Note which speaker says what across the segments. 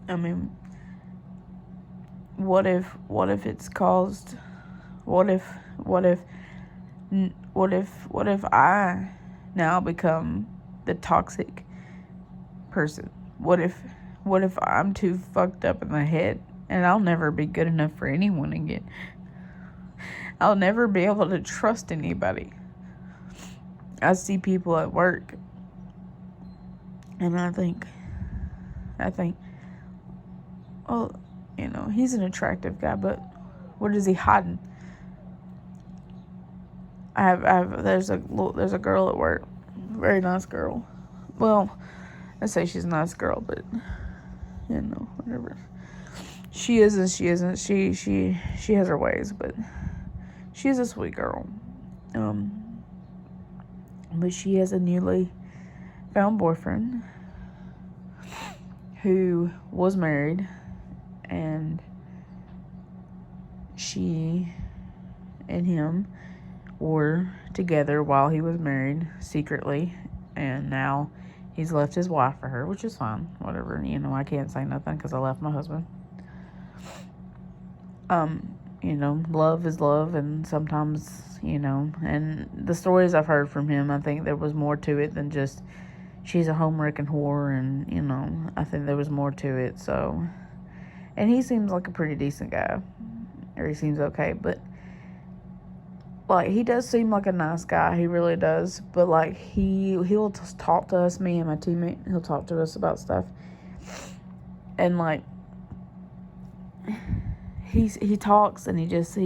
Speaker 1: I mean, what if it's caused, what if, what if, what if I now become the toxic person? What if I'm too fucked up in the head and I'll never be good enough for anyone again? I'll never be able to trust anybody. I see people at work and I think, well, he's an attractive guy, but what is he hiding? There's a girl at work, very nice girl. Well, I say she's a nice girl, but whatever. She is and she isn't. She has her ways, but she's a sweet girl. But she has a newly found boyfriend who was married, and she and him were together while he was married secretly, and now he's left his wife for her, which is fine. Whatever, I can't say nothing because I left my husband. Love is love, and sometimes, and the stories I've heard from him, I think there was more to it than just she's a homewrecking whore, and, I think there was more to it, so, and he seems like a pretty decent guy, or he seems okay, but, like, he does seem like a nice guy, he really does, but, like, he'll talk to us, me and my teammate, he'll talk to us about stuff, and, like, he talks and it's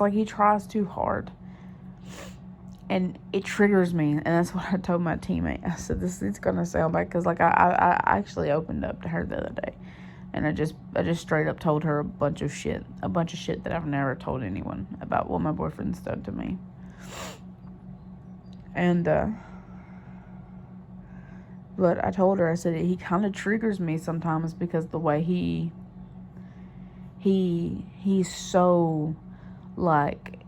Speaker 1: like he tries too hard, and it triggers me, and that's what I told my teammate. I said, this is gonna sound bad, because like I actually opened up to her the other day, and I just straight up told her a bunch of shit that I've never told anyone about what my boyfriend's done to me, and but I told her, I said, he kind of triggers me sometimes because the way he's so, like,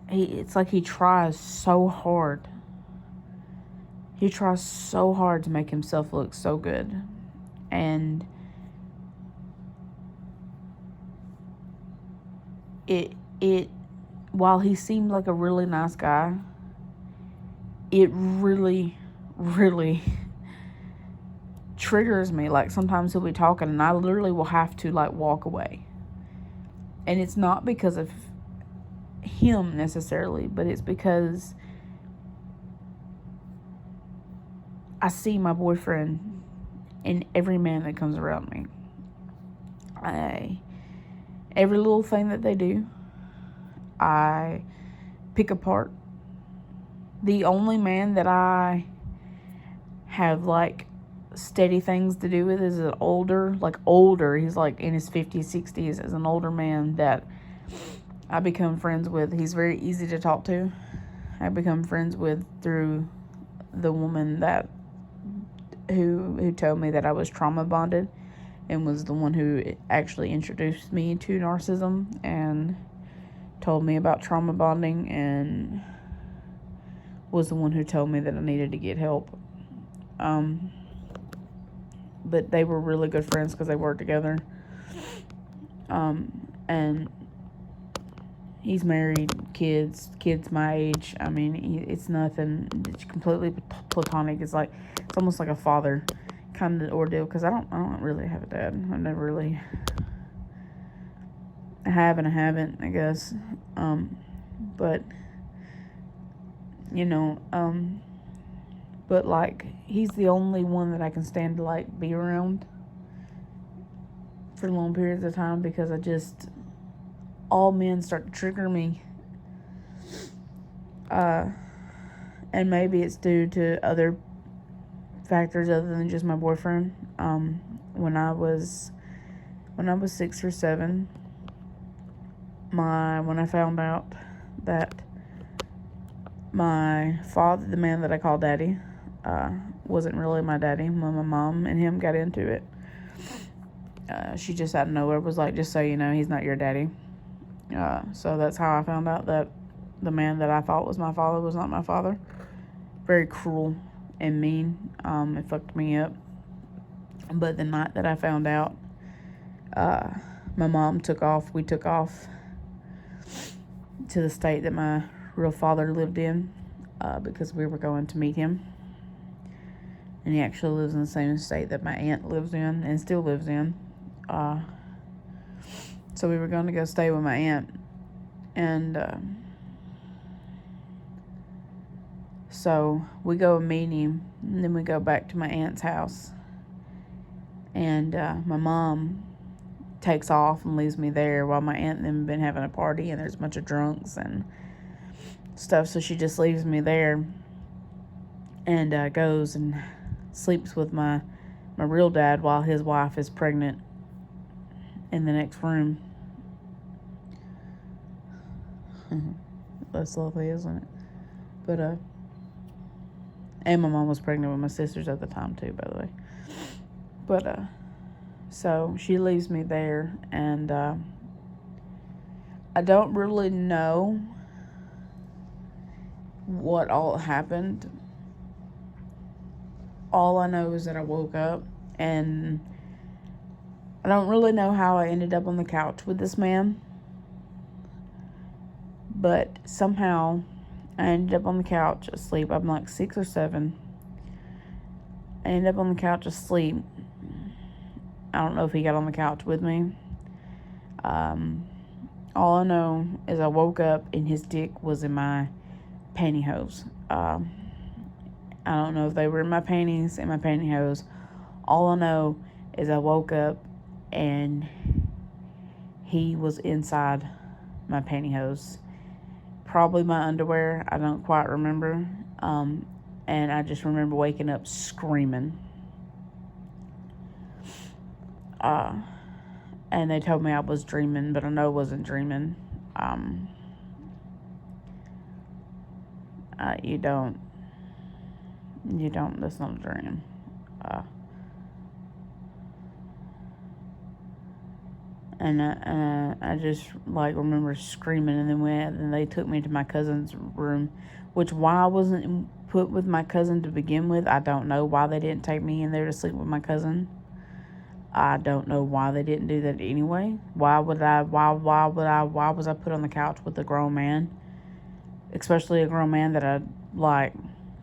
Speaker 1: it's like he tries so hard. He tries so hard to make himself look so good. And it while he seemed like a really nice guy, it really, really triggers me. Like, sometimes he'll be talking and I literally will have to, like, walk away. And it's not because of him necessarily, but it's because I see my boyfriend in every man that comes around me. Every little thing that they do, I pick apart. The only man that I have, like, steady things to do with is an older, he's like in his 50s, 60s, is an older man that I become friends with. He's very easy to talk to. I become friends with through the woman that who told me that I was trauma bonded, and was the one who actually introduced me to narcissism and told me about trauma bonding, and was the one who told me that I needed to get help. But they were really good friends because they worked together. And he's married, kids my age. I mean, it's nothing. It's completely platonic. It's almost like a father kind of ordeal, because I don't really have a dad. I've never really. I have and I haven't, I guess. But but, like, he's the only one that I can stand to, like, be around for long periods of time, because all men start to trigger me. And maybe it's due to other factors other than just my boyfriend. When I was 6 or 7, when I found out that my father, the man that I call daddy, wasn't really my daddy, when my mom and him got into it, she just out of nowhere was like, just so you know, he's not your daddy. So that's how I found out that the man that I thought was my father was not my father. Very cruel and mean. It fucked me up. But the night that I found out, my mom took off. We took off to the state that my real father lived in because we were going to meet him. And he actually lives in the same state that my aunt lives in and still lives in. So we were going to go stay with my aunt. And so we go and meet him. And then we go back to my aunt's house. And my mom takes off and leaves me there while my aunt and them have been having a party. And there's a bunch of drunks and stuff. So she just leaves me there. And goes and sleeps with my real dad while his wife is pregnant in the next room. That's lovely, isn't it? But and my mom was pregnant with my sisters at the time too, by the way. But so she leaves me there, and I don't really know what all happened. All I know is that I woke up, and I don't really know how I ended up on the couch with this man. But somehow I ended up on the couch asleep. I'm like 6 or 7. I ended up on the couch asleep. I don't know if he got on the couch with me. All I know is I woke up and his dick was in my pantyhose. I don't know if they were in my panties, in my pantyhose. All I know is I woke up and he was inside my pantyhose. Probably my underwear. I don't quite remember. And I just remember waking up screaming. And they told me I was dreaming, but I know I wasn't dreaming. You don't, that's not a dream. And I just like remember screaming, and then they took me to my cousin's room, which why I wasn't put with my cousin to begin with, I don't know why they didn't take me in there to sleep with my cousin. I don't know why they didn't do that anyway. Why was I put on the couch with a grown man, especially a grown man that I like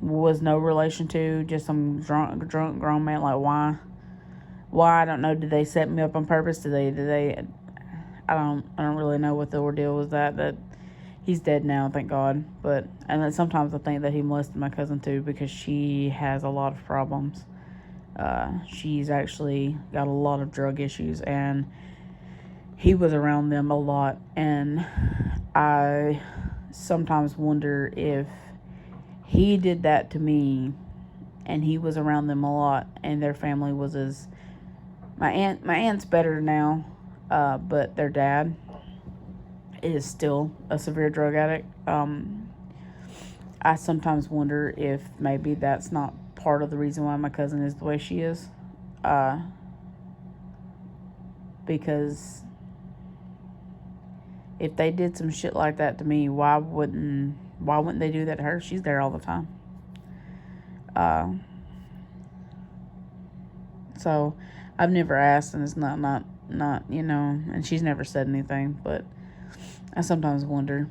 Speaker 1: was no relation to, just some drunk grown man? Like why? I don't know. Did they set me up on purpose? Did they? I don't really know what the ordeal was. That he's dead now, thank God. But and then sometimes I think that he molested my cousin too because she has a lot of problems. She's actually got a lot of drug issues, and he was around them a lot. And I sometimes wonder if he did that to me, and he was around them a lot, and their family was as my aunt's better now, but their dad is still a severe drug addict. I sometimes wonder if maybe that's not part of the reason why my cousin is the way she is. Because if they did some shit like that to me, why wouldn't they do that to her? She's there all the time. So I've never asked, and it's not and she's never said anything, but I sometimes wonder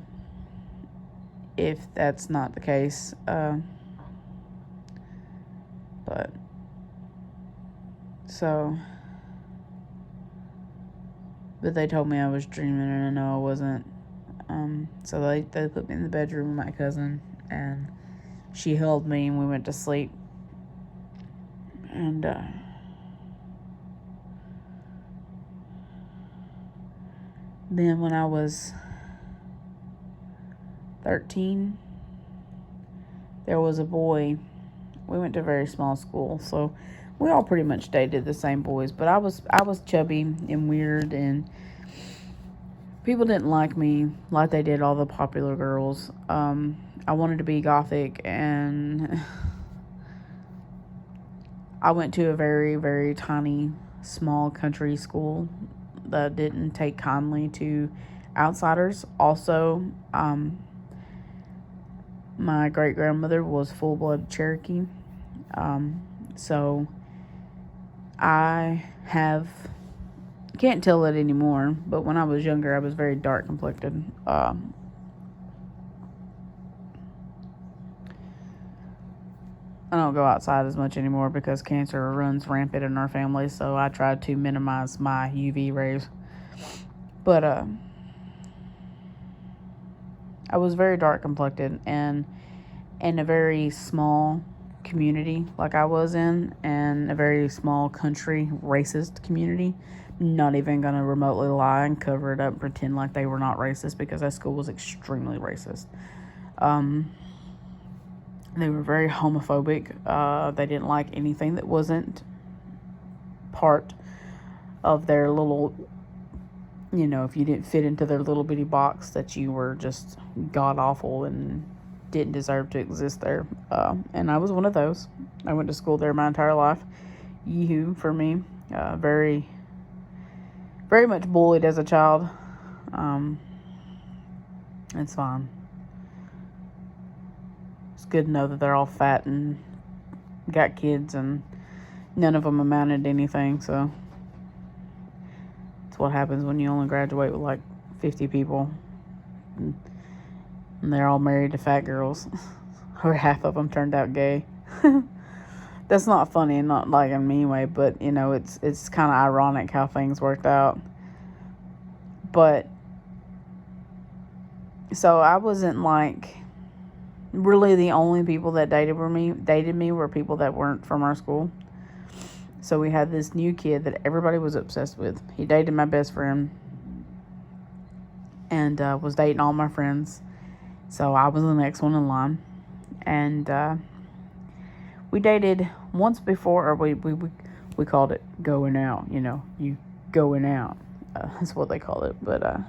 Speaker 1: if that's not the case. But they told me I was dreaming, and I know I wasn't. So they put me in the bedroom with my cousin, and she held me, and we went to sleep. And then when I was 13, there was a boy. We went to a very small school, so we all pretty much dated the same boys. But I was chubby and weird, and people didn't like me like they did all the popular girls. I wanted to be gothic, and I went to a very, very tiny, small country school that didn't take kindly to outsiders. Also, my great-grandmother was full-blood Cherokee. So I can't tell it anymore, but when I was younger, I was very dark complected. I don't go outside as much anymore because cancer runs rampant in our family, so I try to minimize my UV rays. But I was very dark complected, and in a very small community like I was in, and a very small country racist community. Not even going to remotely lie and cover it up and pretend like they were not racist, because that school was extremely racist. They were very homophobic. They didn't like anything that wasn't part of their little, if you didn't fit into their little bitty box, that you were just god awful and didn't deserve to exist there. And I was one of those. I went to school there my entire life. Yee-hoo for me. Very, very much bullied as a child. It's fine. It's good to know that they're all fat and got kids, and none of them amounted to anything, so it's what happens when you only graduate with like 50 people. And they're all married to fat girls. Or half of them turned out gay. That's not funny, and not like in a mean way, but it's kind of ironic how things worked out. But so I wasn't like, really the only people that dated me were people that weren't from our school. So we had this new kid that everybody was obsessed with. He dated my best friend, and was dating all my friends. So I was the next one in line. And we dated once before, or we called it going out. You going out. That's what they call it. But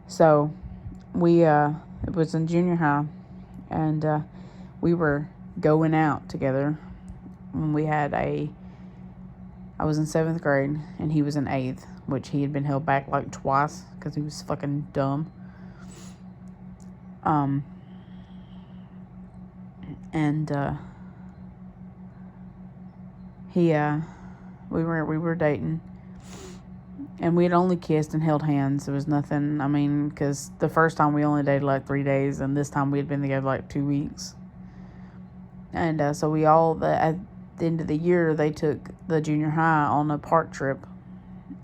Speaker 1: so we it was in junior high, and we were going out together when I was in 7th grade and he was in 8th, which he had been held back like twice because he was fucking dumb. And we were dating, and we had only kissed and held hands. There was nothing, because the first time we only dated like 3 days, and this time we had been together like 2 weeks. And so we all, at the end of the year, they took the junior high on a park trip,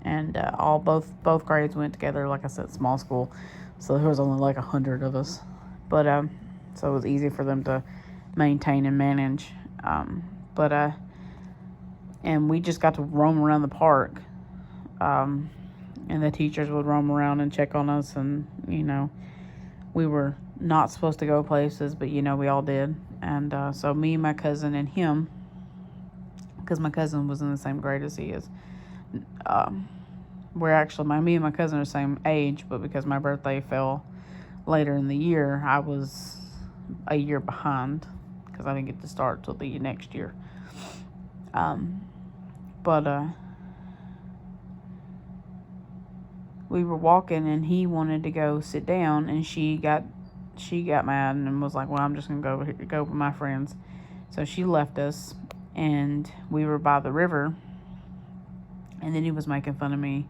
Speaker 1: and both grades went together. Like I said, small school, so there was only like 100 of us, but so it was easy for them to maintain and manage. And we just got to roam around the park, and the teachers would roam around and check on us, and we were not supposed to go places, but we all did. And so me, my cousin, and him, because my cousin was in the same grade as he is, we're actually, me and my cousin are the same age, but because my birthday fell later in the year, I was a year behind, because I didn't get to start till the next year. We were walking, and he wanted to go sit down, and she got mad and was like, well, I'm just gonna go with my friends. So she left us, and we were by the river, and then he was making fun of me,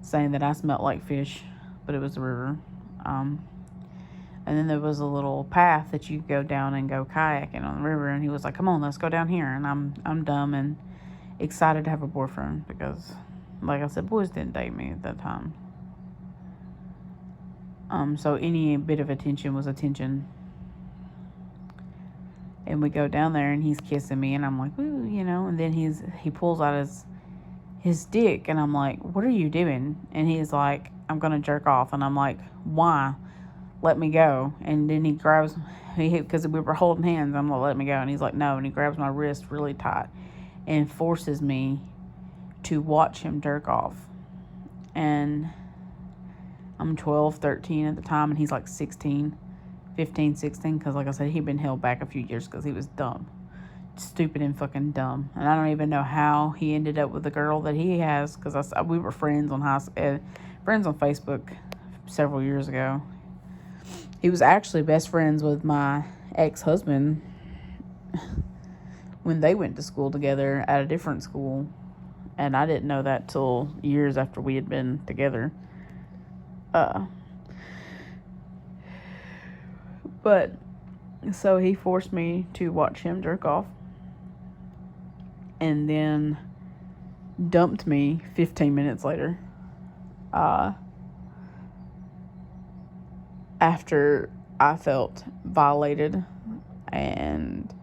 Speaker 1: saying that I smelled like fish, but it was the river. And then there was a little path that you could go down and go kayaking on the river, and he was like, come on, let's go down here. And I'm dumb and excited to have a boyfriend, because like I said, boys didn't date me at that time. So any bit of attention was attention. And we go down there, and he's kissing me, and I'm like, ooh, and then he pulls out his dick, and I'm like, what are you doing? And he's like, I'm gonna jerk off. And I'm like, why? Let me go. And then he grabs me, because we were holding hands. I'm like, let me go. And he's like, no. And he grabs my wrist really tight and forces me to watch him jerk off. And I'm 12, 13 at the time, and he's like 15, 16, because like I said, he'd been held back a few years because he was dumb. Stupid and fucking dumb. And I don't even know how he ended up with the girl that he has, because we were friends on Facebook several years ago. He was actually best friends with my ex-husband when they went to school together at a different school. And I didn't know that till years after we had been together. But so he forced me to watch him jerk off, and then dumped me 15 minutes later. After I felt violated and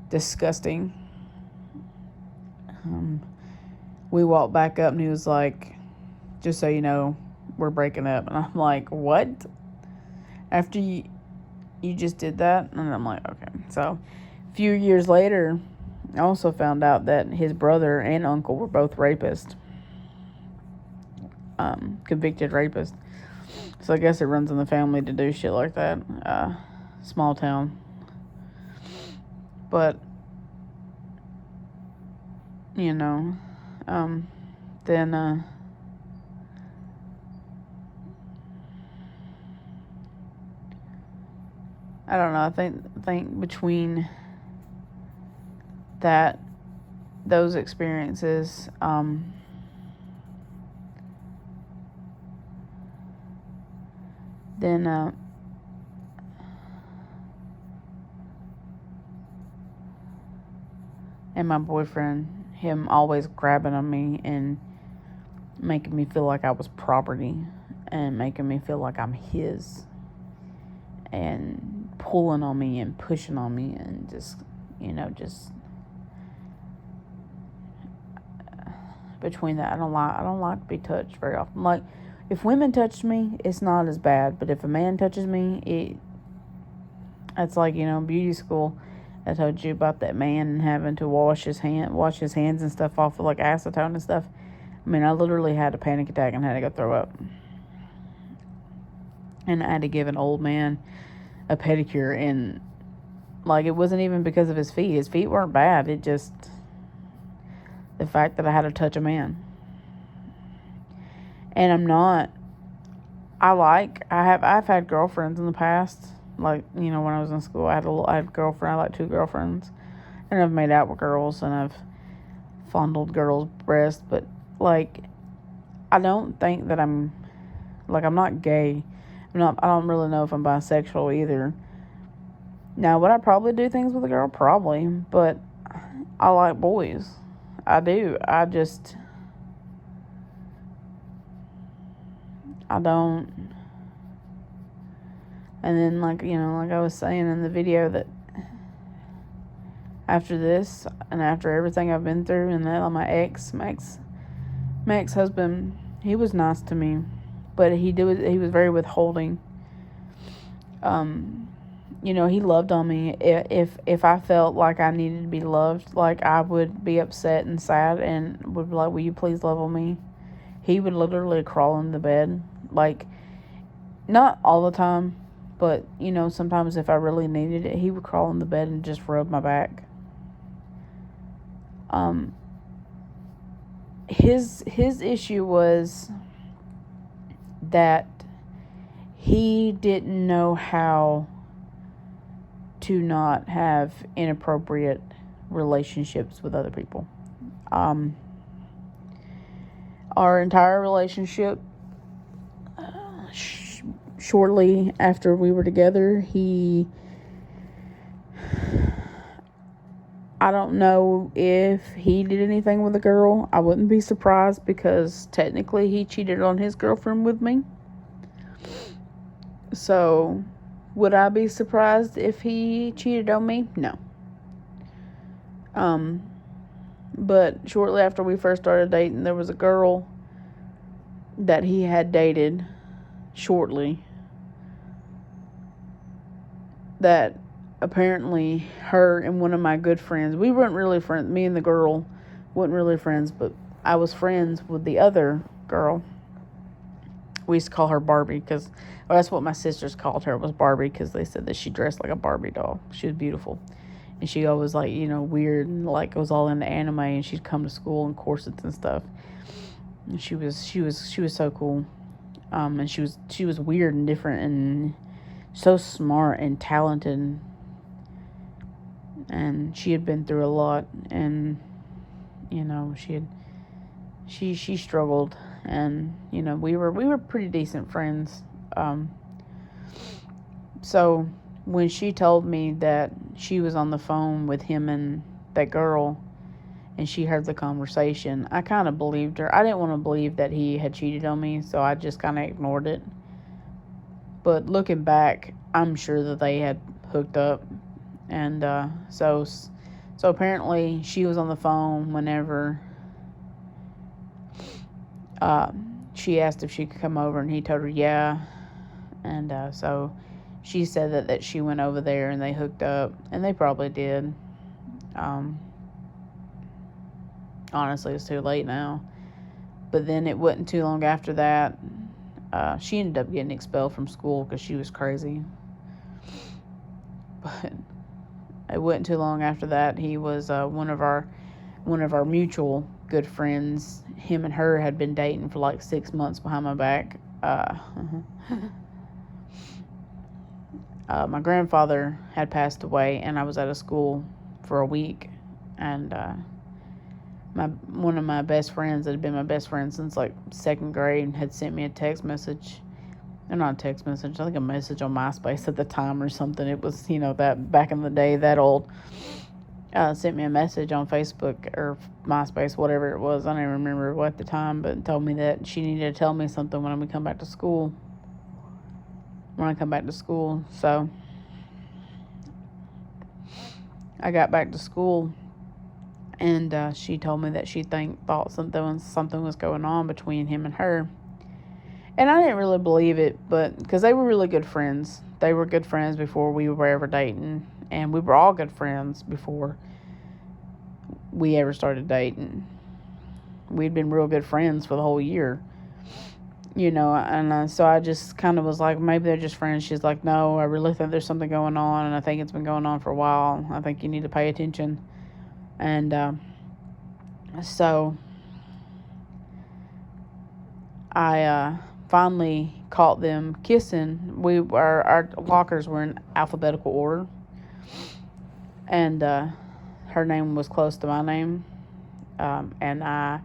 Speaker 1: disgusting. We walked back up and he was like, just so you know, we're breaking up. And I'm like, what? After you just did that? And I'm like, okay. So a few years later, I also found out that his brother and uncle were both rapists. Convicted rapists. So I guess it runs in the family to do shit like that. Small town. But, you know, then, I don't know, I think between those experiences, then, and my boyfriend, him always grabbing on me and making me feel like I was property and making me feel like I'm his and pulling on me and pushing on me and just between that, I don't like to be touched very often. Like, if women touch me, it's not as bad, but if a man touches me, it's like, beauty school. I told you about that man having to wash his hands and stuff off with like acetone and stuff. I mean, I literally had a panic attack and had to go throw up. And I had to give an old man a pedicure, and like, it wasn't even because of his feet. His feet weren't bad. It just, the fact that I had to touch a man. And I've had girlfriends in the past. Like, when I was in school, I had a girlfriend. I like 2 girlfriends. And I've made out with girls, and I've fondled girls' breasts. But, like, I don't think that I'm not gay. I don't really know if I'm bisexual either. Now, would I probably do things with a girl? Probably. But I like boys. I do. I don't. And then, like I was saying in the video, that after this and after everything I've been through, and that my ex-husband, he was nice to me, but he was very withholding. He loved on me. If I felt like I needed to be loved, like, I would be upset and sad and would be like, will you please love on me? He would literally crawl in the bed, like, not all the time, but, sometimes if I really needed it, he would crawl in the bed and just rub my back. His issue was that he didn't know how to not have inappropriate relationships with other people. Our entire relationship, shortly after we were together, I don't know if he did anything with a girl. I wouldn't be surprised, because technically he cheated on his girlfriend with me. So, would I be surprised if he cheated on me? No. But shortly after we first started dating, there was a girl that he had dated shortly that apparently her and one of my good friends, we weren't really friends, me and the girl weren't really friends, but I was friends with the other girl. We used to call her Barbie, because that's what my sisters called her, was Barbie, because they said that she dressed like a Barbie doll. She was beautiful. And she always, like, weird, and like was all into anime, and she'd come to school in corsets and stuff. And she was so cool. And she was weird and different and so smart and talented. and she had been through a lot, and she struggled, and we were pretty decent friends. So when she told me that she was on the phone with him and that girl, and she heard the conversation, I kind of believed her. I didn't want to believe that he had cheated on me, so I just kind of ignored it. But looking back, I'm sure that they had hooked up, and so apparently she was on the phone whenever she asked if she could come over, and he told her yeah, and so she said that she went over there and they hooked up, and they probably did. Honestly, it's too late now. But then it wasn't too long after that. She ended up getting expelled from school because she was crazy. But it wasn't too long after that. He was one of our mutual good friends. Him and her had been dating for like 6 months behind my back. My grandfather had passed away, and I was out of school for a week, and one of my best friends that had been my best friend since like 2nd grade had sent me a text message. Or not a text message, I think a message on MySpace at the time or something. It was, that back in the day, that old. Sent me a message on Facebook or MySpace, whatever it was. I don't even remember what at the time, but told me that she needed to tell me something when we come back to school. So I got back to school, and she told me that she thought something was going on between him and her. And I didn't really believe it, but because they were really good friends. They were good friends before we were ever dating, and we were all good friends before we ever started dating. We'd been real good friends for the whole year, and so I just kind of was like, maybe they're just friends. She's like, no, I really think there's something going on, and I think it's been going on for a while. I think you need to pay attention. And so I finally caught them kissing. Our lockers were in alphabetical order, and her name was close to my name, and I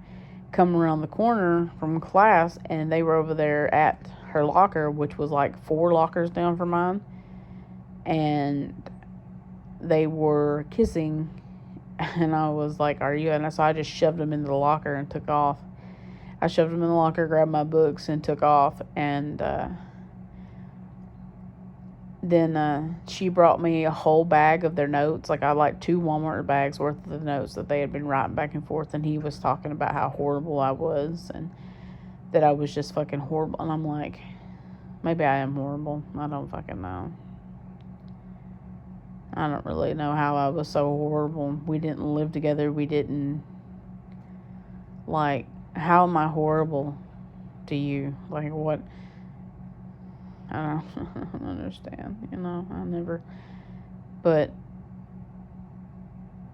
Speaker 1: come around the corner from class, and they were over there at her locker, which was like 4 lockers down from mine, and they were kissing, and I was like, are you? And so I just shoved them into the locker and took off. I shoved them in the locker, grabbed my books, and took off, and then she brought me a whole bag of their notes. Like, I like 2 Walmart bags worth of the notes that they had been writing back and forth, and he was talking about how horrible I was, and that I was just fucking horrible. And I'm like, maybe I am horrible. I don't fucking know. I don't really know how I was so horrible. We didn't live together. We didn't, like, how am I horrible to you? Like, what? I don't understand, I never, but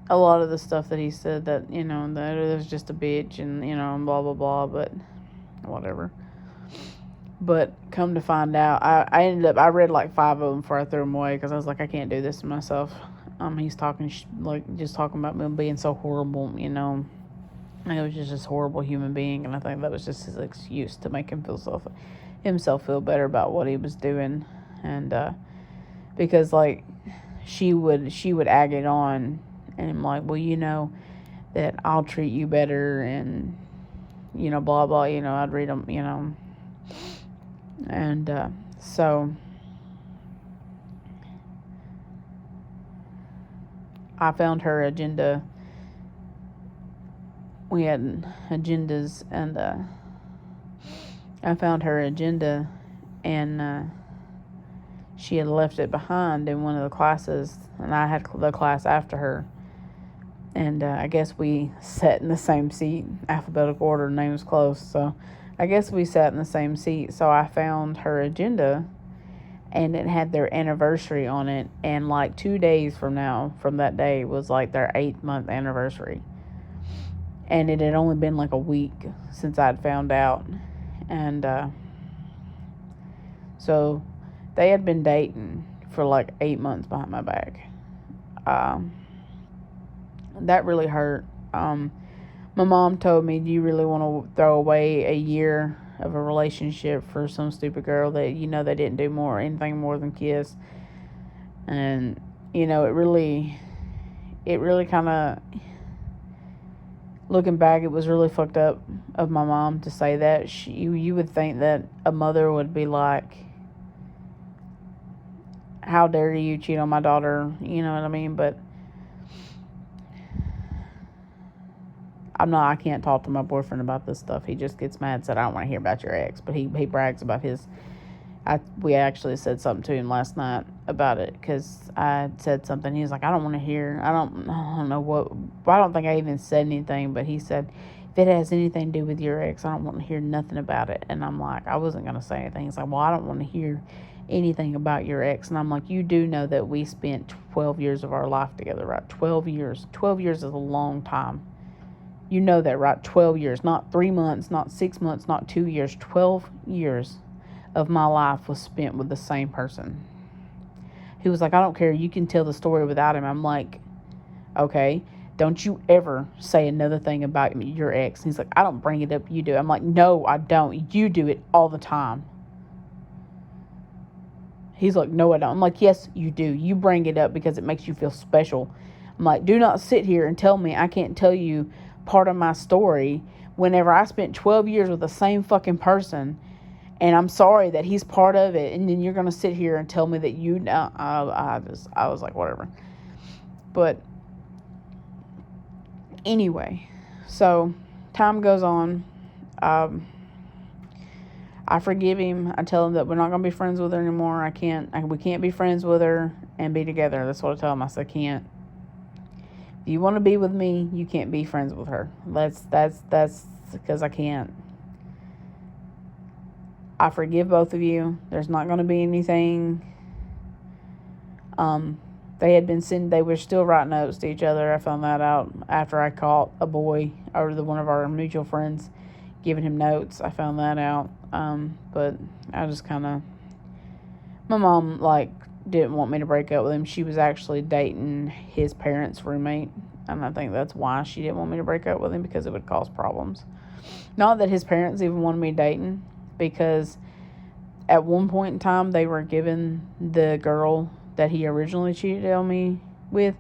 Speaker 1: a lot of the stuff that he said that, that it was just a bitch and, and blah, blah, blah, but whatever. But come to find out, I read like 5 of them before I threw them away, because I was like, I can't do this to myself. He's talking, just talking about me being so horrible, I was just this horrible human being, and I think that was just his excuse to make himself feel better about what he was doing. And because like she would egg it on, and I'm like, well, that I'll treat you better, and blah blah, I'd read them, and so I found her agenda. We had agendas, and I found her agenda, and she had left it behind in one of the classes, and I had the class after her. And I guess we sat in the same seat, alphabetical order, names close, so I guess we sat in the same seat. So I found her agenda, and it had their anniversary on it, and like 2 days from that day, was like their 8-month anniversary. And it had only been like a week since I'd found out. And so they had been dating for like 8 months behind my back. that really hurt. My mom told me, do you really want to throw away a year of a relationship for some stupid girl that they didn't do anything more than kiss? And it really kind of, looking back, it was really fucked up of my mom to say that. You would think that a mother would be like, how dare you cheat on my daughter, you know what I mean? But I can't talk to my boyfriend about this stuff. He just gets mad and said, I don't want to hear about your ex. But he brags about his. We actually said something to him last night about it, because I said something. He was like, I don't want to hear. I don't know what. I don't think I even said anything, but he said, if it has anything to do with your ex, I don't want to hear nothing about it. And I'm like, I wasn't going to say anything. He's like, well, I don't want to hear anything about your ex. And I'm like, you do know that we spent 12 years of our life together, right? 12 years. 12 years is a long time. You know that, right? 12 years. Not 3 months, not 6 months, not 2 years. 12 years of my life was spent with the same person. He was like, I don't care. You can tell the story without him. I'm like, okay, don't you ever say another thing about your ex. And he's like, I don't bring it up. You do. I'm like, no, I don't. You do it all the time. He's like, no, I don't. I'm like, yes, you do. You bring it up because it makes you feel special. I'm like, do not sit here and tell me I can't tell you part of my story whenever I spent 12 years with the same fucking person, and I'm sorry that he's part of it, and then you're going to sit here and tell me that you know. I was like, whatever. But anyway, so time goes on. I forgive him. I tell him that we're not going to be friends with her anymore. We can't be friends with her and be together. That's what I tell him. I said, I can't. If you want to be with me, you can't be friends with her. That's because I can't. I forgive both of you. There's not going to be anything. They were still writing notes to each other. I found that out after I caught a boy, or one of our mutual friends, giving him notes. I found that out. But I just kind of, my mom, didn't want me to break up with him. She was actually dating his parents' roommate, and I think that's why she didn't want me to break up with him, because it would cause problems. Not that his parents even wanted me dating, because at one point in time they were giving the girl that he originally cheated on me with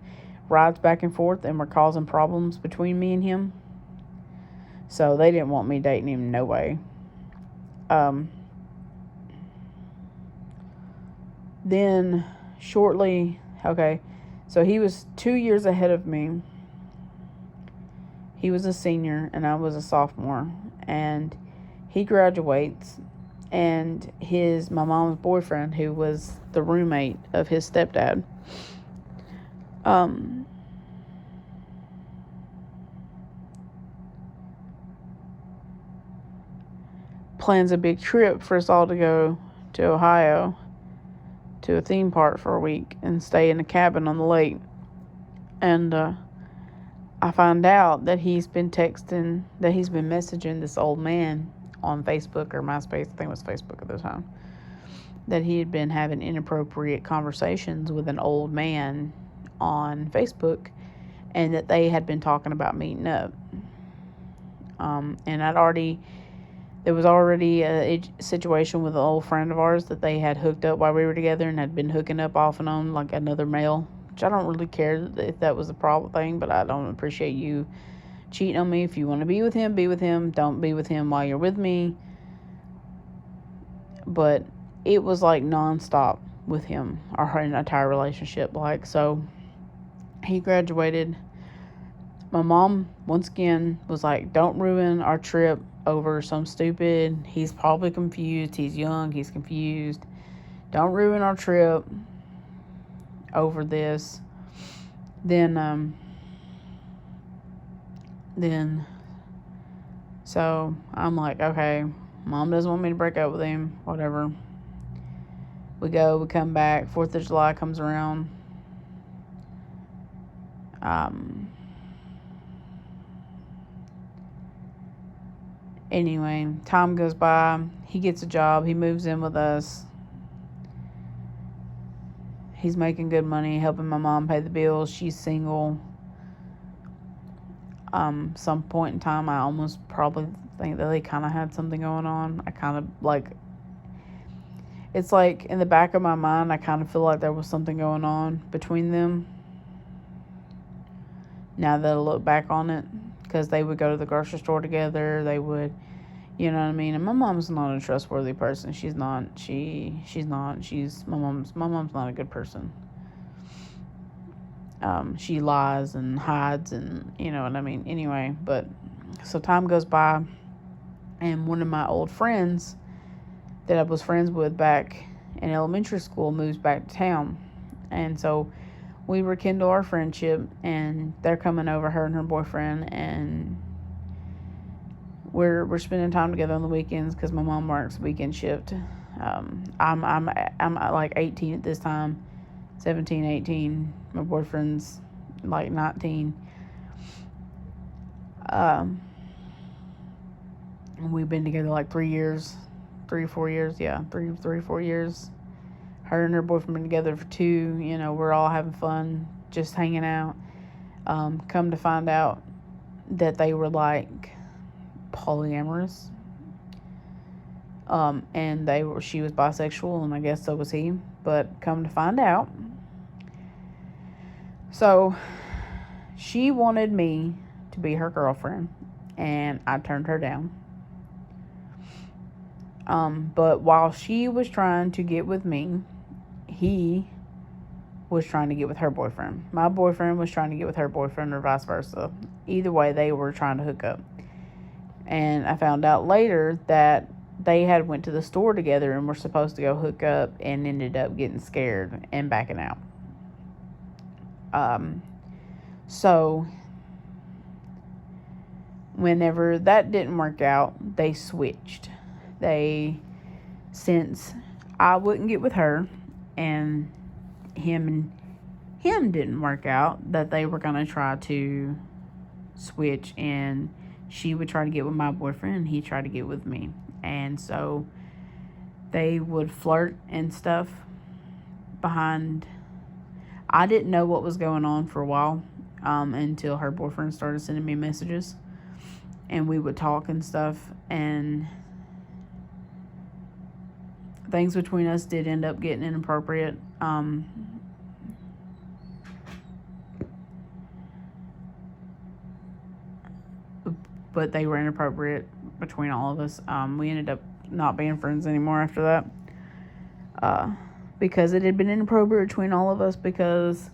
Speaker 1: rides back and forth, and were causing problems between me and him. So they didn't want me dating him, no way. Then shortly, so he was 2 years ahead of me. He was a senior and I was a sophomore, and he graduates, and my mom's boyfriend, who was the roommate of his stepdad, plans a big trip for us all to go to Ohio to a theme park for a week and stay in a cabin on the lake. And I find out that he's been messaging this old man on Facebook or MySpace. I think it was Facebook at the time. That he had been having inappropriate conversations with an old man on Facebook, and that they had been talking about meeting up. And there was already a situation with an old friend of ours that they had hooked up while we were together, and had been hooking up off and on like another male, which I don't really care if that was a problem thing, but I don't appreciate you cheating on me. If you want to be with him, be with him. Don't be with him while you're with me. But it was nonstop with him, our entire relationship. So he graduated. My mom, once again, was like, don't ruin our trip over some stupid, he's probably confused, he's young, he's confused. Don't ruin our trip over this. Then, so I'm like, okay, Mom doesn't want me to break up with him, whatever. We come back, 4th of July comes around. Anyway, time goes by. He gets a job. He moves in with us. He's making good money, helping my mom pay the bills. She's single. some point in time, I almost probably think that they kind of had something going on. I kind of like, it's like in the back of my mind, I kind of feel like there was something going on between them. Now that I look back on it, because they would go to the grocery store together, they would, you know what I mean. And my mom's not a trustworthy person. She's not. She's not. My mom's not a good person. She lies and hides, and you know what I mean. Anyway, but so time goes by, and one of my old friends that I was friends with back in elementary school moves back to town, and so we rekindle our friendship, and they're coming over, her and her boyfriend, and we're spending time together on the weekends because my mom works weekend shift. I'm like 18 at this time, 17, 18. My boyfriend's like 19. We've been together like 3 years, 3 or 4 years. Yeah, 4 years. Her and her boyfriend been together for 2. You know, we're all having fun, just hanging out. Come to find out that they were like polyamorous. And she was bisexual, and I guess so was he. But come to find out, so she wanted me to be her girlfriend, and I turned her down. But while she was trying to get with me, he was trying to get with her boyfriend. My boyfriend was trying to get with her boyfriend, or vice versa. Either way, they were trying to hook up. And I found out later that they had went to the store together and were supposed to go hook up, and ended up getting scared and backing out. So whenever that didn't work out, they switched. Since I wouldn't get with her, and him didn't work out, that they were going to try to switch, and she would try to get with my boyfriend, and he tried to get with me. And so they would flirt and stuff behind. I didn't know what was going on for a while, until her boyfriend started sending me messages, and we would talk and stuff, and things between us did end up getting inappropriate. But they were inappropriate between all of us. We ended up not being friends anymore after that. Because it had been inappropriate between all of us, because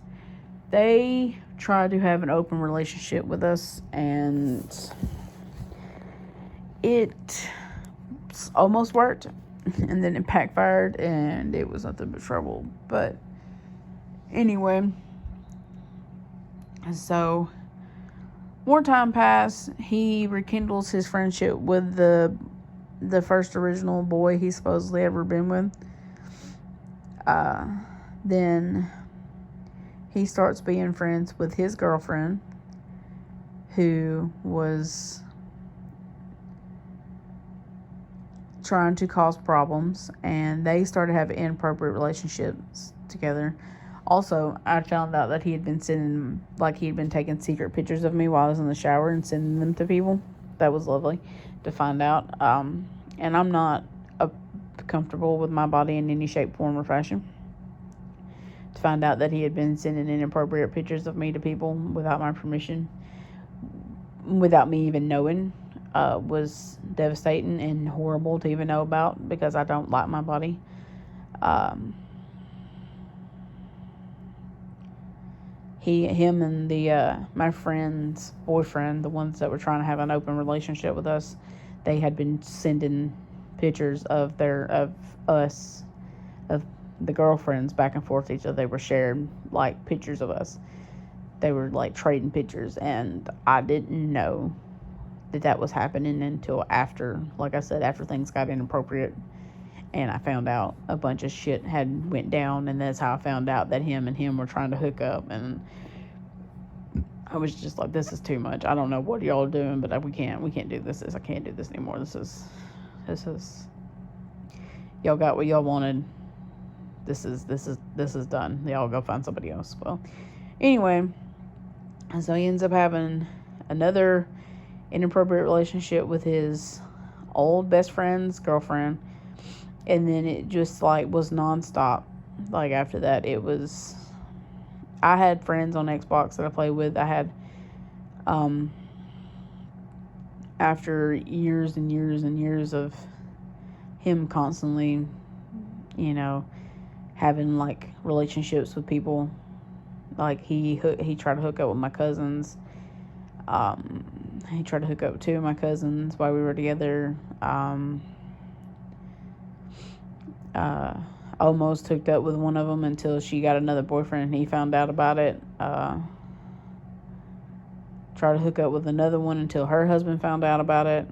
Speaker 1: they tried to have an open relationship with us, and it almost worked, and then it backfired, and it was nothing but trouble. But anyway, so more time passed. He rekindles his friendship with the first original boy he supposedly ever been with. Then he starts being friends with his girlfriend, who was trying to cause problems, and they started having inappropriate relationships together. Also, I found out that he had been taking secret pictures of me while I was in the shower and sending them to people. That was lovely to find out. And I'm not comfortable with my body in any shape, form, or fashion. To find out that he had been sending inappropriate pictures of me to people without my permission, without me even knowing, was devastating and horrible to even know about, because I don't like my body. Him and my friend's boyfriend, the ones that were trying to have an open relationship with us, they had been sending pictures of us, of the girlfriends, back and forth to each other. They were sharing like pictures of us. They were like trading pictures, and I didn't know that was happening until after, like I said, after things got inappropriate, and I found out a bunch of shit had went down, and that's how I found out that him were trying to hook up. And I was just like, this is too much. I don't know what y'all are doing, but we can't do this. I can't do this anymore. This is y'all got what y'all wanted. This is done. Y'all go find somebody else. Well, anyway, so he ends up having another inappropriate relationship with his old best friend's girlfriend. And then it just like was nonstop. Like after that, it was. I had friends on Xbox that I played with. I had, after years and years and years of him constantly, having like relationships with people. Like he tried to hook up with my cousins. He tried to hook up with two of my cousins while we were together. Almost hooked up with one of them until she got another boyfriend and he found out about it. Tried to hook up with another one until her husband found out about it.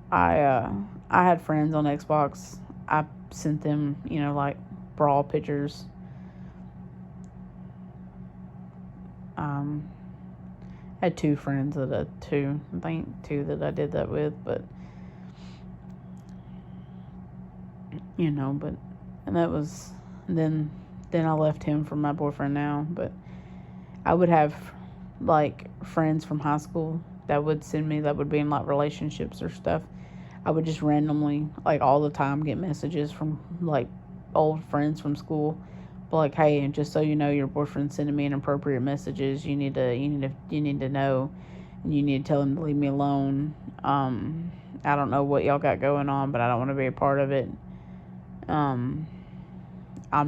Speaker 1: I had friends on Xbox. I sent them, like brawl pictures. I had two friends that I think two that I did that with, but and that was then I left him for my boyfriend now. But I would have like friends from high school that would send me, that would be in like relationships or stuff. I would just randomly, like all the time, get messages from like old friends from school, but like, hey, and just so you know, your boyfriend's sending me inappropriate messages. You need to know, and you need to tell him to leave me alone. I don't know what y'all got going on, but I don't want to be a part of it. I'm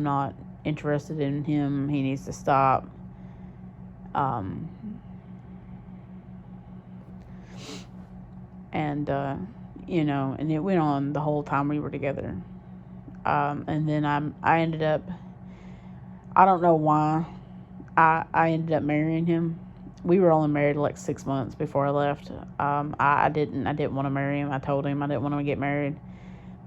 Speaker 1: not interested in him. He needs to stop. And and it went on the whole time we were together. And then I ended up, I don't know why, I ended up marrying him. We were only married like 6 months before I left. I didn't want to marry him. I told him I didn't want to get married.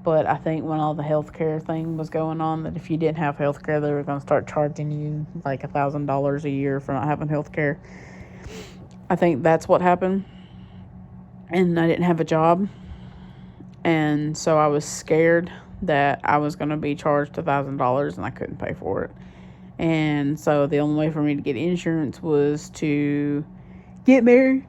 Speaker 1: But I think when all the healthcare thing was going on, that if you didn't have healthcare, they were going to start charging you like $1,000 a year for not having healthcare. I think that's what happened. And I didn't have a job. And so I was scared that I was going to be charged $1,000 and I couldn't pay for it. And so the only way for me to get insurance was to get married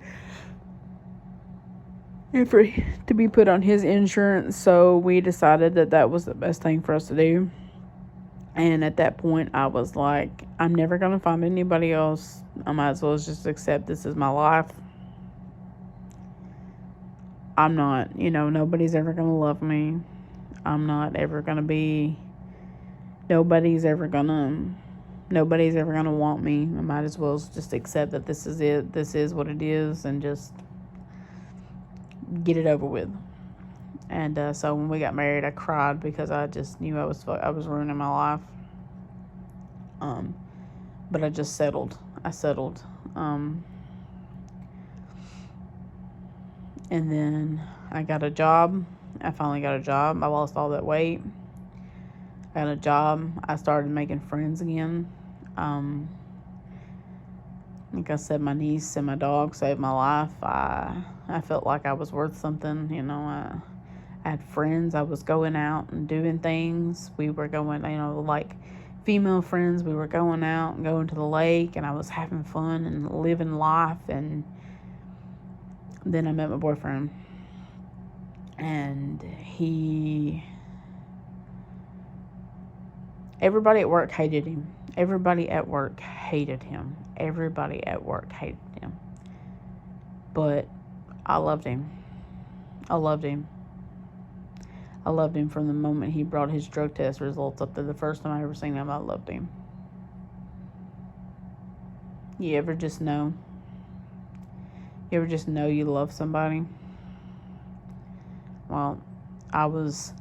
Speaker 1: and to be put on his insurance. So we decided that was the best thing for us to do. And at that point, I was like, I'm never going to find anybody else. I might as well just accept this is my life. I'm not, nobody's ever going to love me. I'm not ever going to be, nobody's ever going to want me. I might as well just accept that this is it. This is what it is, and just get it over with. And so when we got married, I cried because I just knew I was ruining my life. But I just settled. And then I got a job. I finally got a job. I lost all that weight. I got a job. I started making friends again. Like I said, my niece and my dog saved my life. I felt like I was worth something. I had friends. I was going out and doing things. We were going, like female friends. We were going out and going to the lake, and I was having fun and living life. And then I met my boyfriend, and everybody at work hated him. Everybody at work hated him. But I loved him. I loved him from the moment he brought his drug test results up to the first time I ever seen him. I loved him. You ever just know? You ever just know you love somebody? Well, I was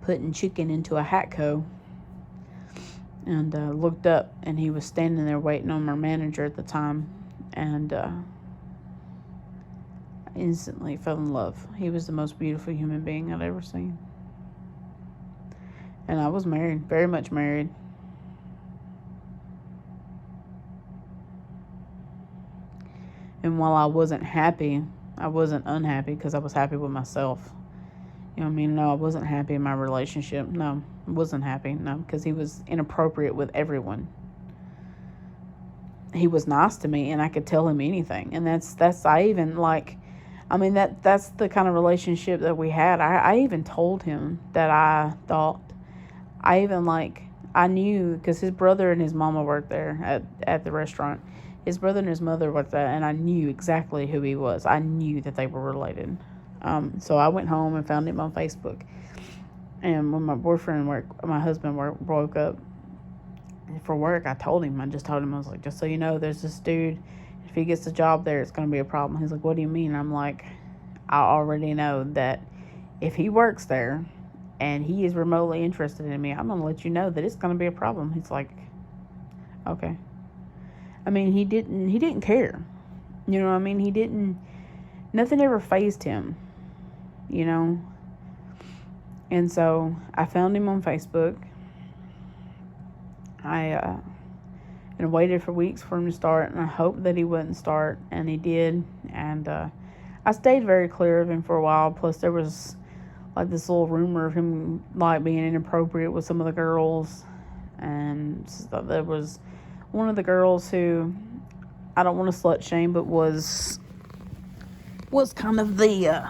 Speaker 1: putting chicken into a Hatco and looked up, and he was standing there waiting on my manager at the time, and I instantly fell in love. He was the most beautiful human being I'd ever seen. And I was married, very much married. And while I wasn't happy, I wasn't unhappy, because I was happy with myself. You know what I mean? No, I wasn't happy in my relationship. No, I wasn't happy. No, because he was inappropriate with everyone. he was nice to me, and I could tell him anything. And I even like, I mean, that's the kind of relationship that we had. I even told him that I even like, I knew, because his brother and his mama worked there at the restaurant. His brother and his mother worked there, and I knew exactly who he was. I knew that they were related. So I went home and found him on Facebook. And when my husband broke up for work, I just told him, I was like, just so you know, there's this dude. If he gets a job there, it's going to be a problem. He's like, what do you mean? I'm like, I already know that if he works there and he is remotely interested in me, I'm going to let you know that it's going to be a problem. He's like, okay. I mean, he didn't care. You know what I mean? Nothing ever fazed him, you know? And so I found him on Facebook. And waited for weeks for him to start, and I hoped that he wouldn't start, and he did. And I stayed very clear of him for a while. Plus, there was like this little rumor of him like being inappropriate with some of the girls, and so there was one of the girls who, I don't want to slut shame, but was kind of the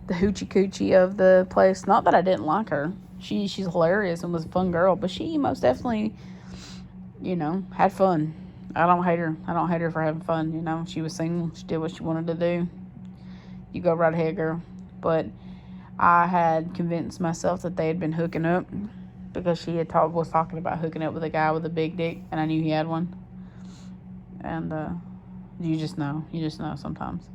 Speaker 1: hoochie coochie of the place. Not that I didn't like her. She's hilarious and was a fun girl, but she most definitely, had fun. I don't hate her. I don't hate her for having fun. She was single. She did what she wanted to do. You go right ahead, girl. But I had convinced myself that they had been hooking up, because she was talking about hooking up with a guy with a big dick, and I knew he had one. And you just know sometimes.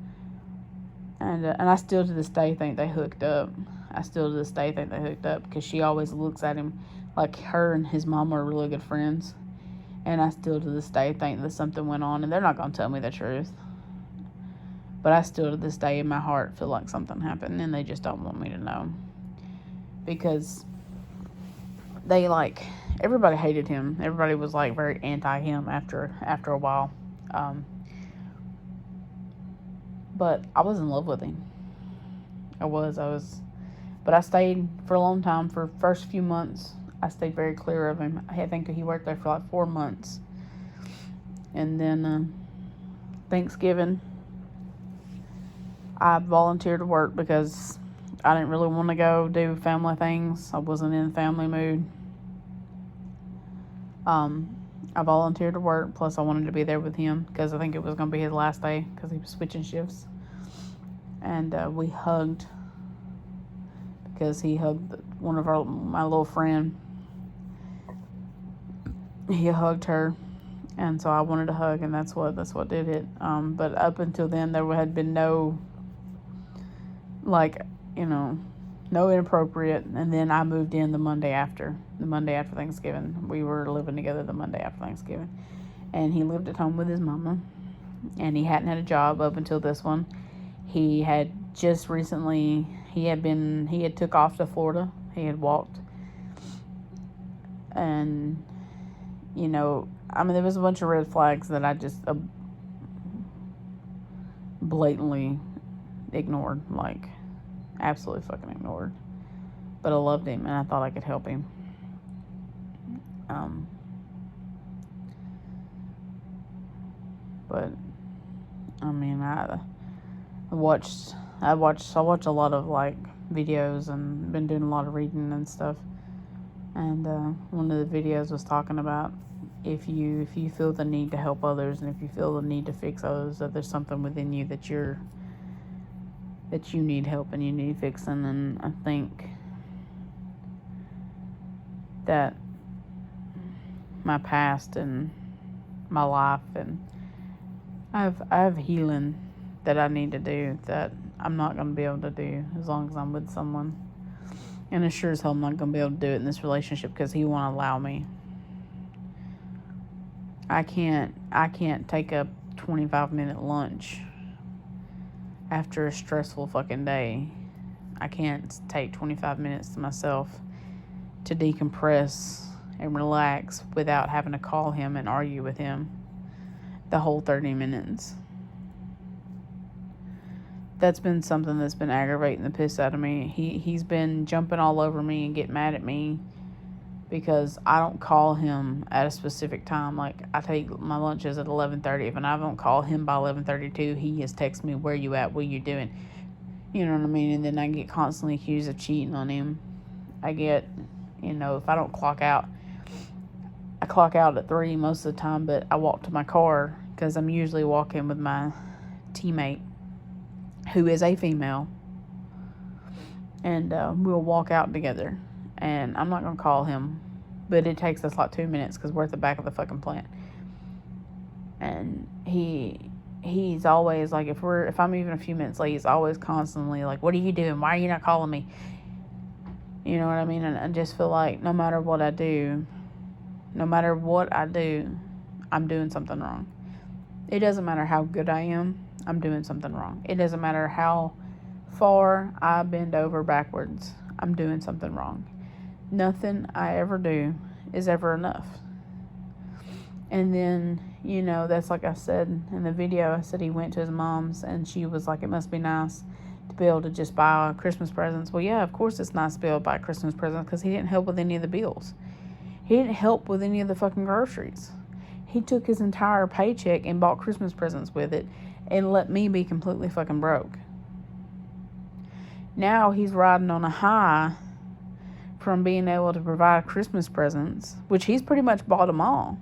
Speaker 1: And I still to this day think they hooked up. Because she always looks at him like her and his mom are really good friends. And I still to this day think that something went on, and they're not going to tell me the truth. But I still to this day in my heart feel like something happened, and they just don't want me to know. Because everybody hated him. Everybody was like very anti him after a while. But I was in love with him. I was. But I stayed for a long time. For the first few months, I stayed very clear of him. I think he worked there for like 4 months. And then Thanksgiving, I volunteered to work because I didn't really want to go do family things. I wasn't in the family mood. I volunteered to work, plus I wanted to be there with him because I think it was going to be his last day because he was switching shifts. And we hugged, because he hugged my little friend. He hugged her, and so I wanted to hug, and that's what did it. But up until then, there had been no, no inappropriate. And then I moved in the Monday after Thanksgiving. We were living together the Monday after Thanksgiving, and he lived at home with his mama, and he hadn't had a job up until this one. He had just recently, he had took off to Florida. He had walked. And, there was a bunch of red flags that I just blatantly ignored, like absolutely fucking ignored. But I loved him, and I thought I could help him. But, I watched a lot of videos, and been doing a lot of reading and stuff. And one of the videos was talking about if you feel the need to help others, and if you feel the need to fix others, that there's something within you that you need help and you need fixing. And I think that my past and my life, and I have healing that I need to do that I'm not going to be able to do as long as I'm with someone. And as sure as hell I'm not going to be able to do it in this relationship, because he won't allow me. I can't take a 25-minute lunch after a stressful fucking day. I can't take 25 minutes to myself to decompress and relax without having to call him and argue with him the whole 30 minutes. That's been something that's been aggravating the piss out of me. He's been jumping all over me and getting mad at me because I don't call him at a specific time. Like, I take my lunches at 11:30. If I don't call him by 11:32, he has texted me, where you at, what you doing? You know what I mean? And then I get constantly accused of cheating on him. I get, if I don't clock out, I clock out at 3 most of the time, but I walk to my car because I'm usually walking with my teammate, who is a female, and we'll walk out together. And I'm not going to call him, but it takes us like 2 minutes because we're at the back of the fucking plant. And he's always like, if I'm even a few minutes late, he's always constantly like, what are you doing? Why are you not calling me? You know what I mean? And I just feel like no matter what I do, I'm doing something wrong. It doesn't matter how good I am, I'm doing something wrong. It doesn't matter how far I bend over backwards, I'm doing something wrong. Nothing I ever do is ever enough. And then, that's like I said in the video, I said he went to his mom's and she was like, it must be nice to be able to just buy Christmas presents. Well, yeah, of course it's nice to be able to buy Christmas presents because he didn't help with any of the bills. He didn't help with any of the fucking groceries. He took his entire paycheck and bought Christmas presents with it and let me be completely fucking broke. Now he's riding on a high from being able to provide Christmas presents, which he's pretty much bought them all.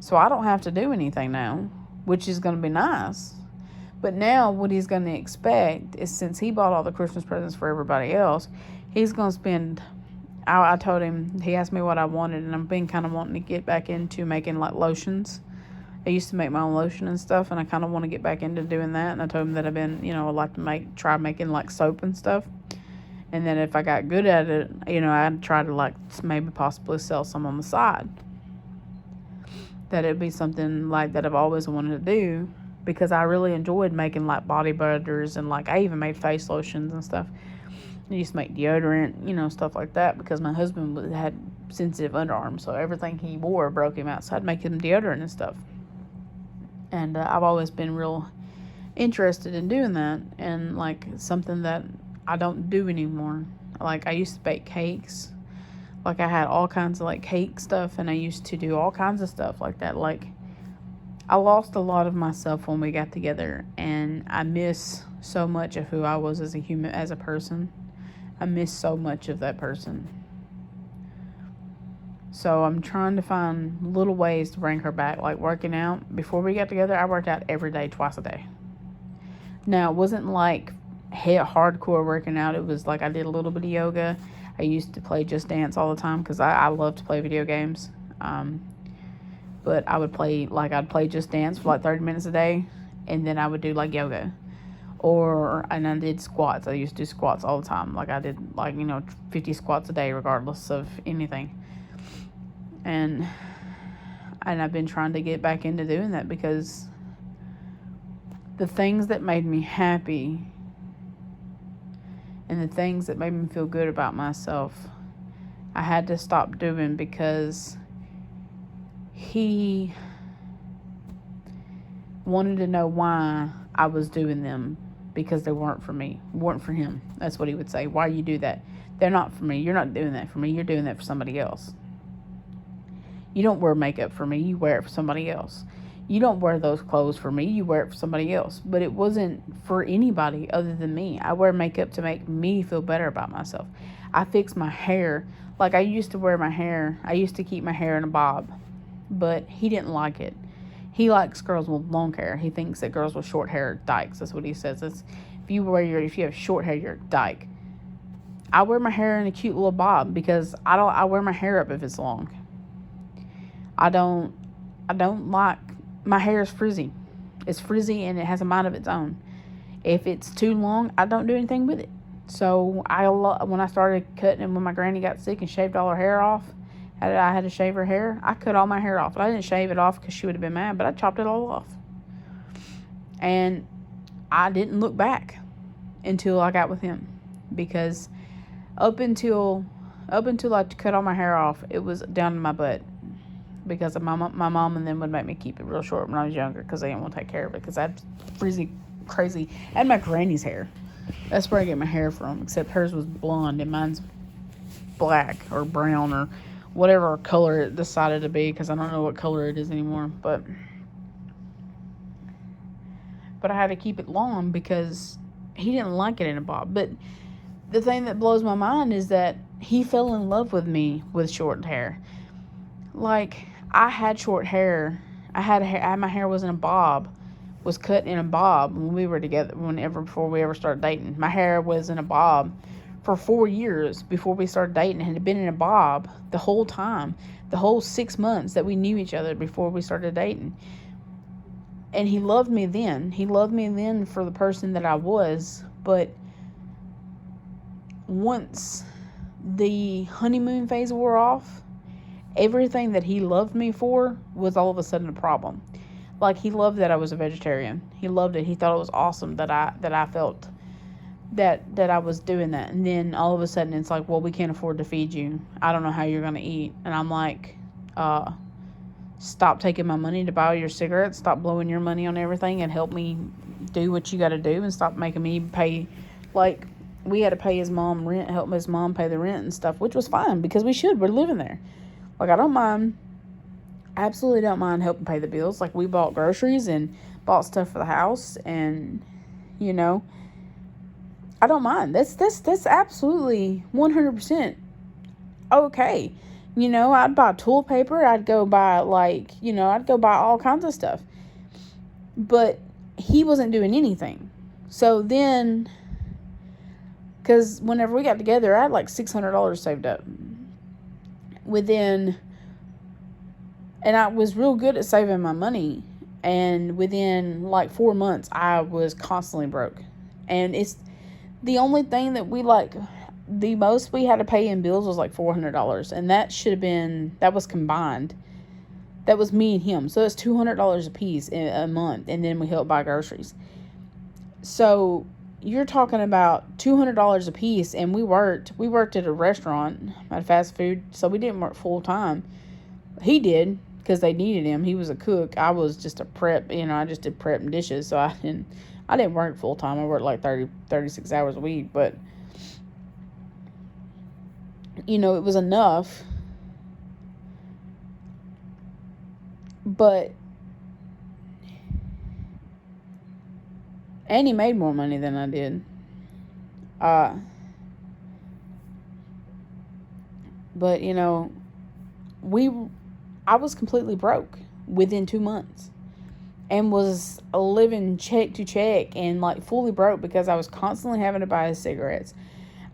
Speaker 1: So I don't have to do anything now, which is going to be nice. But now what he's going to expect is, since he bought all the Christmas presents for everybody else, he's going to spend... I told him, he asked me what I wanted, and I've been kind of wanting to get back into making like lotions. I used to make my own lotion and stuff, and I kind of want to get back into doing that. And I told him that I've been, I'd like to try making like soap and stuff. And then if I got good at it, I'd try to like maybe possibly sell some on the side. That it'd be something like that I've always wanted to do, because I really enjoyed making like body butters, and like I even made face lotions and stuff. I used to make deodorant, stuff like that, because my husband had sensitive underarms, so everything he wore broke him out, so I'd make him deodorant and stuff. And I've always been real interested in doing that, and like something that I don't do anymore. Like, I used to bake cakes. Like, I had all kinds of like cake stuff, and I used to do all kinds of stuff like that. Like, I lost a lot of myself when we got together, and I miss so much of who I was as a human, as a person. I miss so much of that person. So I'm trying to find little ways to bring her back, like working out. Before we got together, I worked out every day, twice a day. Now, it wasn't like hardcore working out. It was like I did a little bit of yoga. I used to play Just Dance all the time because I love to play video games. But I'd play Just Dance for like 30 minutes a day, and then I would do like yoga. And I did squats. I used to do squats all the time. Like, I did 50 squats a day regardless of anything. And I've been trying to get back into doing that, because the things that made me happy and the things that made me feel good about myself, I had to stop doing, because he wanted to know why I was doing them, because they weren't for me, weren't for him. That's what he would say. Why you do that? They're not for me. You're not doing that for me. You're doing that for somebody else. You don't wear makeup for me. You wear it for somebody else. You don't wear those clothes for me. You wear it for somebody else. But it wasn't for anybody other than me. I wear makeup to make me feel better about myself. I fix my hair. Like, I used to wear my hair. I used to keep my hair in a bob. But he didn't like it. He likes girls with long hair. He thinks that girls with short hair are dykes. That's what he says. If you have short hair, you're a dyke. I wear my hair in a cute little bob, because I wear my hair up if it's long. I don't like, my hair is frizzy. It's frizzy and it has a mind of its own. If it's too long, I don't do anything with it. So when I started cutting, and when my granny got sick and shaved all her hair off, I had to shave her hair. I cut all my hair off. I didn't shave it off because she would have been mad, but I chopped it all off. And I didn't look back until I got with him, because up until I cut all my hair off, it was down to my butt, because of my mom and them would make me keep it real short when I was younger, because they didn't want to take care of it, because I had frizzy, crazy, I had my granny's hair. That's where I get my hair from, except hers was blonde and mine's black or brown or whatever color it decided to be, because I don't know what color it is anymore. But I had to keep it long because he didn't like it in a bob. But the thing that blows my mind is that he fell in love with me with short hair. Like, I had short hair. My hair was in a bob, was cut in a bob when we were together, before we ever started dating. My hair was in a bob for 4 years before we started dating. It had been in a bob the whole time, the whole 6 months that we knew each other before we started dating. And he loved me then. He loved me then for the person that I was. But once the honeymoon phase wore off, everything that he loved me for was all of a sudden a problem. Like, he loved that I was a vegetarian. He loved it. He thought it was awesome that I felt that I was doing that. And then all of a sudden it's like, well, we can't afford to feed you. I don't know how you're going to eat. And I'm like, stop taking my money to buy your cigarettes. Stop blowing your money on everything and help me do what you got to do, and stop making me pay. Like, we had to pay his mom rent, help his mom pay the rent and stuff, which was fine because we're living there. Like, I don't mind. I absolutely don't mind helping pay the bills. Like, we bought groceries and bought stuff for the house, and, you know, I don't mind. That's absolutely 100% okay. You know, I'd buy toilet paper. I'd go buy, I'd go buy all kinds of stuff. But he wasn't doing anything. So then, because whenever we got together, I had like $600 saved up. And I was real good at saving my money. And within like 4 months, I was constantly broke. And it's the only thing that the most we had to pay in bills was like $400. And that was combined. That was me and him. So it's $200 a piece a month. And then we helped buy groceries. So you're talking about $200 a piece. And we worked at a restaurant, at fast food. So we didn't work full time. He did, because they needed him. He was a cook. I was just a prep. I just did prep and dishes. So I didn't work full time. I worked like 36 hours a week. But, it was enough. But, and he made more money than I did. But, I was completely broke within 2 months. And was living check to check and like fully broke because I was constantly having to buy his cigarettes.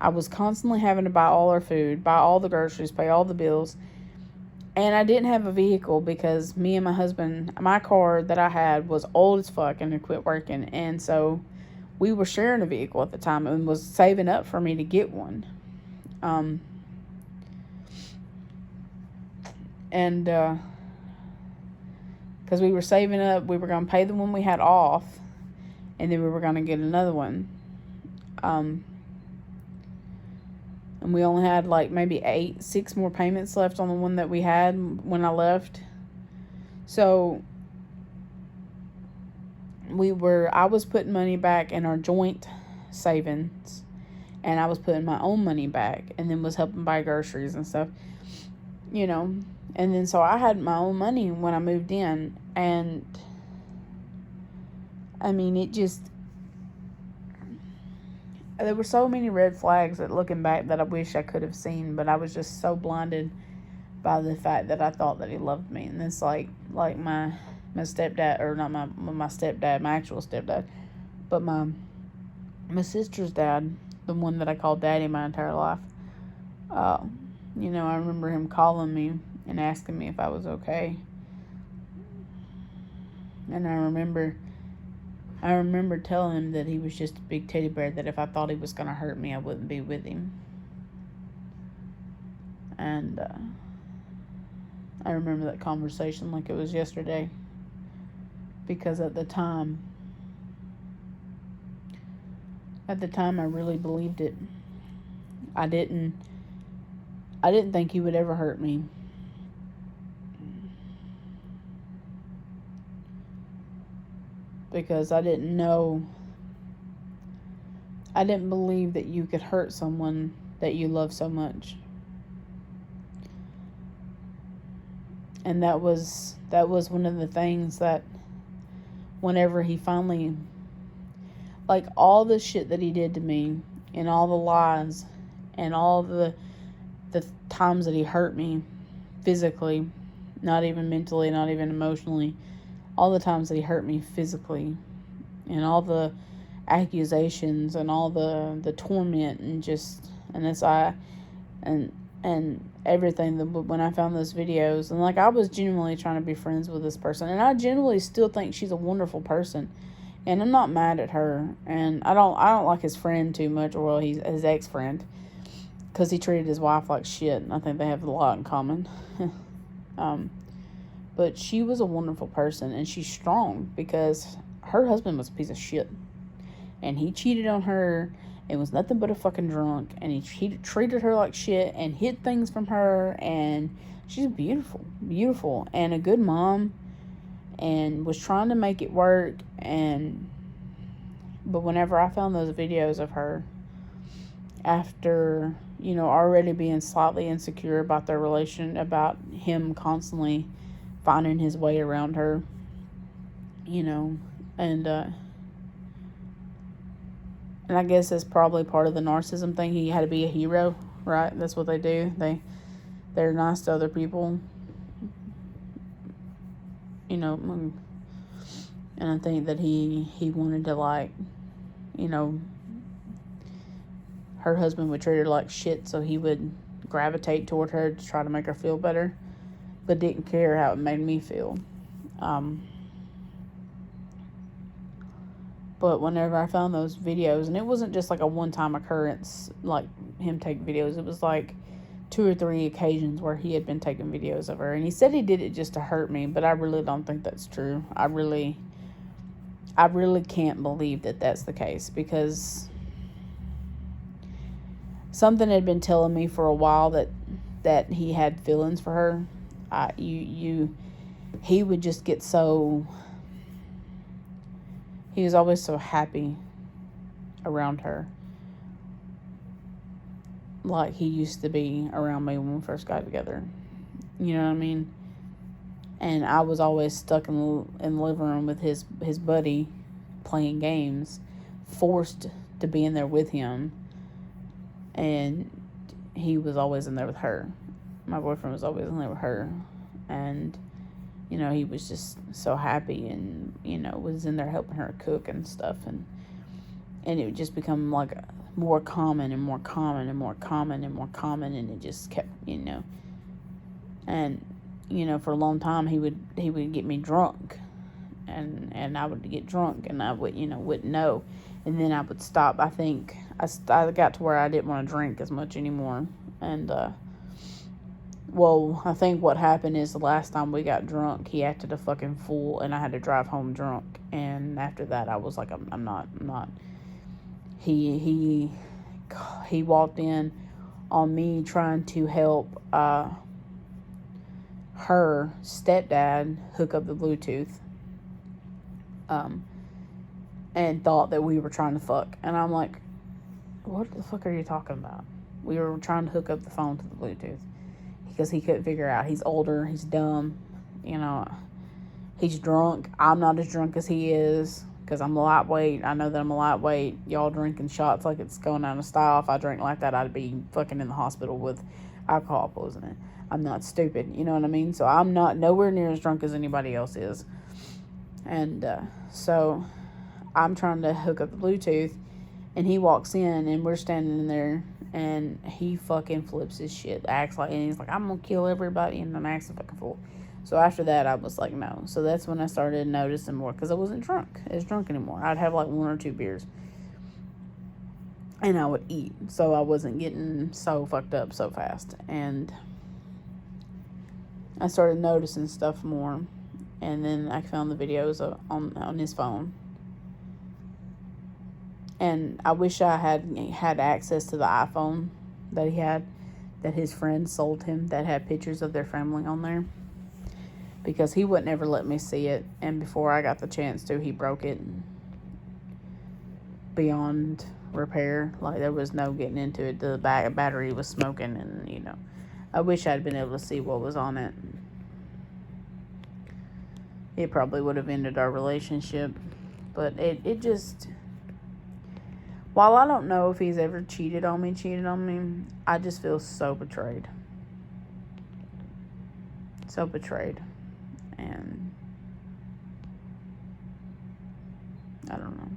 Speaker 1: I was constantly having to buy all our food, buy all the groceries, pay all the bills. And I didn't have a vehicle because me and my husband, my car that I had was old as fuck and it quit working. And so we were sharing a vehicle at the time and was saving up for me to get one. Because we were saving up, we were going to pay the one we had off, and then we were going to get another one. And we only had like maybe 6 more payments left on the one that we had when I left. So I was putting money back in our joint savings, and I was putting my own money back, and then was helping buy groceries and stuff, And then so I had my own money when I moved in, and I mean, there were so many red flags that looking back that I wish I could have seen, but I was just so blinded by the fact that I thought that he loved me. And it's like my stepdad, or not my stepdad, my actual stepdad, but my sister's dad, the one that I called daddy my entire life. I remember him calling me and asking me if I was okay. And I remember telling him that he was just a big teddy bear, that if I thought he was going to hurt me, I wouldn't be with him. And I remember that conversation like it was yesterday. Because at the time I really believed it. I didn't think he would ever hurt me. Because I didn't believe that you could hurt someone that you love so much. And that was one of the things that whenever he finally, like, all the shit that he did to me and all the lies and all the times that he hurt me physically, not even mentally, not even emotionally, all the times that he hurt me physically, and all the accusations and all the torment and just, and this and everything, that when I found those videos, and like, I was genuinely trying to be friends with this person, and I genuinely still think she's a wonderful person, and I'm not mad at her, and I don't like his friend too much, or well, he's his ex-friend, because he treated his wife like shit, and I think they have a lot in common. But she was a wonderful person, and she's strong, because her husband was a piece of shit, and he cheated on her and was nothing but a fucking drunk, and he treated her like shit and hid things from her, and she's beautiful, and a good mom, and was trying to make it work. But whenever I found those videos of her, after, already being slightly insecure about their relation, about him constantly finding his way around her, and I guess that's probably part of the narcissism thing. He had to be a hero, right? That's what they do. They're nice to other people, and I think that he wanted to, like, her husband would treat her like shit, so he would gravitate toward her to try to make her feel better, but didn't care how it made me feel. But whenever I found those videos, and it wasn't just like a one-time occurrence, like him taking videos, it was like 2 or 3 occasions where he had been taking videos of her, and he said he did it just to hurt me, but I really don't think that's true. I really can't believe that that's the case, because something had been telling me for a while that he had feelings for her. He would just get so, he was always so happy around her, like he used to be around me when we first got together. You know what I mean? And I was always stuck in the living room with his buddy playing games, forced to be in there with him, and he was always in there with her. My boyfriend was always in there with her, and he was just so happy, and was in there helping her cook and stuff, and it would just become like more common and more common and more common and more common, and it just kept, and for a long time he would get me drunk, and I would get drunk, and I would wouldn't know, and then I would stop. I think I got to where I didn't want to drink as much anymore, and well, I think what happened is the last time we got drunk, he acted a fucking fool, and I had to drive home drunk. And after that, I was like, I'm not. He walked in on me trying to help her stepdad hook up the Bluetooth, and thought that we were trying to fuck. And I'm like, what the fuck are you talking about? We were trying to hook up the phone to the Bluetooth. Because he couldn't figure out. He's older. He's dumb. He's drunk. I'm not as drunk as he is, because I'm lightweight. I know that I'm a lightweight. Y'all drinking shots like it's going out of style. If I drank like that, I'd be fucking in the hospital with alcohol poisoning. I'm not stupid. You know what I mean? So I'm not nowhere near as drunk as anybody else is. And so I'm trying to hook up the Bluetooth, and he walks in, and we're standing in there, and he fucking flips his shit, acts like, and he's like, I'm gonna kill everybody, and I'm acting fucking fool. So after that, I was like, no. So that's when I started noticing more, because I wasn't drunk anymore. I'd have like 1 or 2 beers, and I would eat, so I wasn't getting so fucked up so fast. And I started noticing stuff more, and then I found the videos on his phone. And I wish I had access to the iPhone that he had, that his friends sold him, that had pictures of their family on there. Because he wouldn't ever let me see it. And before I got the chance to, he broke it beyond repair. Like, there was no getting into it. The battery was smoking, and, I wish I'd been able to see what was on it. it probably would have ended our relationship. But it just, while I don't know if he's ever cheated on me, I just feel so betrayed. So betrayed. And I don't know.